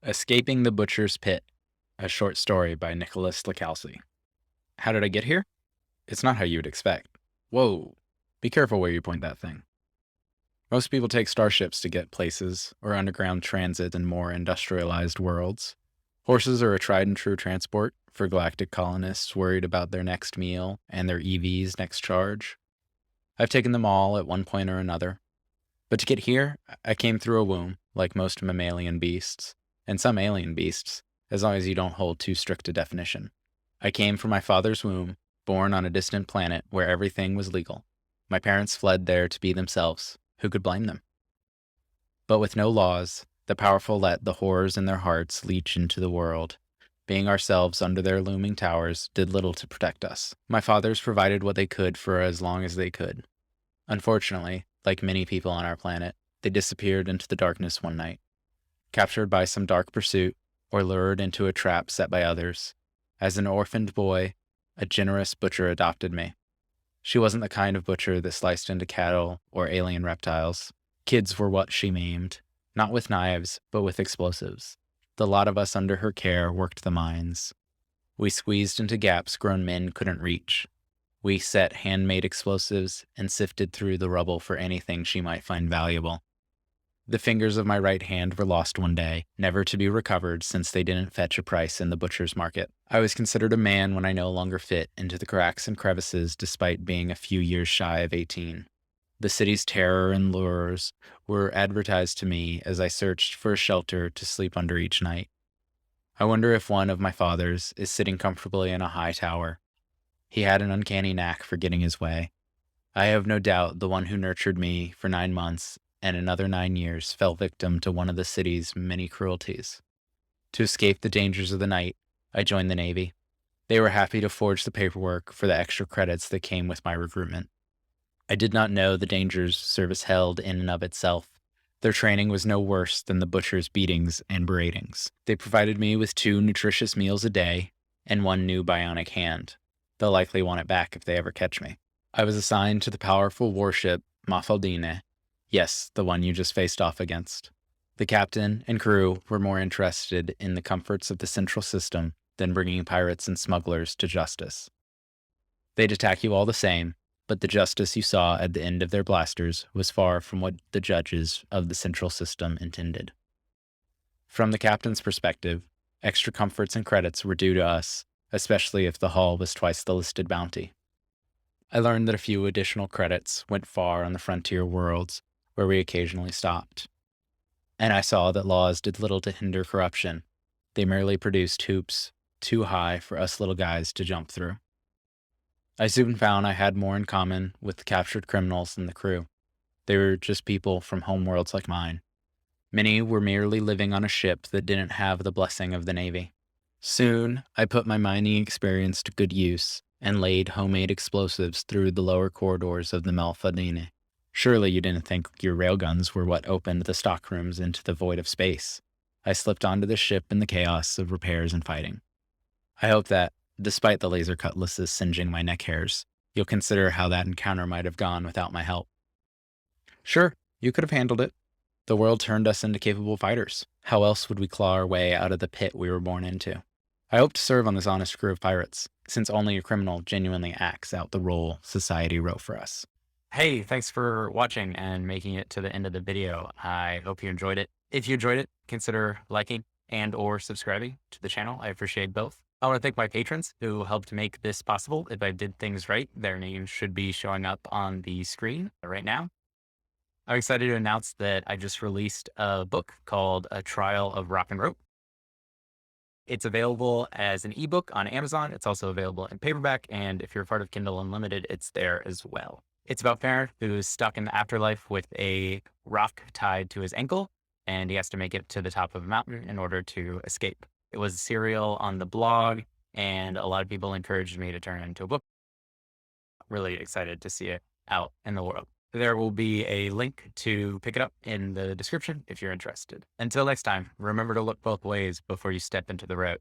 Escaping the Butcher's Pit, a short story by Nicholas Lacalci. How did I get here? It's not how you would expect. Whoa, be careful where you point that thing. Most people take starships to get places, or underground transit in more industrialized worlds. Horses are a tried and true transport for galactic colonists worried about their next meal and their EV's next charge. I've taken them all at one point or another. But to get here, I came through a womb, like most mammalian beasts, and some alien beasts, as long as you don't hold too strict a definition. I came from my father's womb, born on a distant planet where everything was legal. My parents fled there to be themselves. Who could blame them? But with no laws, the powerful let the horrors in their hearts leach into the world. Being ourselves under their looming towers did little to protect us. My fathers provided what they could for as long as they could. Unfortunately, like many people on our planet, they disappeared into the darkness one night. Captured by some dark pursuit, or lured into a trap set by others. As an orphaned boy, a generous butcher adopted me. She wasn't the kind of butcher that sliced into cattle or alien reptiles. Kids were what she maimed, not with knives, but with explosives. The lot of us under her care worked the mines. We squeezed into gaps grown men couldn't reach. We set handmade explosives and sifted through the rubble for anything she might find valuable. The fingers of my right hand were lost one day, never to be recovered since they didn't fetch a price in the butcher's market. I was considered a man when I no longer fit into the cracks and crevices despite being a few years shy of 18. The city's terror and lures were advertised to me as I searched for a shelter to sleep under each night. I wonder if one of my fathers is sitting comfortably in a high tower. He had an uncanny knack for getting his way. I have no doubt the one who nurtured me for 9 months and another 9 years fell victim to one of the city's many cruelties. To escape the dangers of the night, I joined the Navy. They were happy to forge the paperwork for the extra credits that came with my recruitment. I did not know the dangers service held in and of itself. Their training was no worse than the butcher's beatings and beratings. They provided me with 2 nutritious meals a day and 1 new bionic hand. They'll likely want it back if they ever catch me. I was assigned to the powerful warship Mafaldine. Yes, the one you just faced off against. The captain and crew were more interested in the comforts of the central system than bringing pirates and smugglers to justice. They'd attack you all the same, but the justice you saw at the end of their blasters was far from what the judges of the central system intended. From the captain's perspective, extra comforts and credits were due to us, especially if the haul was twice the listed bounty. I learned that a few additional credits went far on the frontier worlds, where we occasionally stopped. And I saw that laws did little to hinder corruption. They merely produced hoops too high for us little guys to jump through. I soon found I had more in common with the captured criminals than the crew. They were just people from homeworlds like mine. Many were merely living on a ship that didn't have the blessing of the Navy. Soon, I put my mining experience to good use and laid homemade explosives through the lower corridors of the Malfadine. Surely you didn't think your railguns were what opened the stockrooms into the void of space. I slipped onto the ship in the chaos of repairs and fighting. I hope that, despite the laser cutlasses singeing my neck hairs, you'll consider how that encounter might have gone without my help. Sure, you could have handled it. The world turned us into capable fighters. How else would we claw our way out of the pit we were born into? I hope to serve on this honest crew of pirates, since only a criminal genuinely acts out the role society wrote for us. Hey, thanks for watching and making it to the end of the video. I hope you enjoyed it. If you enjoyed it, consider liking and or subscribing to the channel. I appreciate both. I want to thank my patrons who helped make this possible. If I did things right, their names should be showing up on the screen right now. I'm excited to announce that I just released a book called A Trial of Rock and Rope. It's available as an ebook on Amazon. It's also available in paperback. And if you're a part of Kindle Unlimited, it's there as well. It's about Farron, who's stuck in the afterlife with a rock tied to his ankle, and he has to make it to the top of a mountain in order to escape. It was a serial on the blog, and a lot of people encouraged me to turn it into a book. Really excited to see it out in the world. There will be a link to pick it up in the description if you're interested. Until next time, remember to look both ways before you step into the road.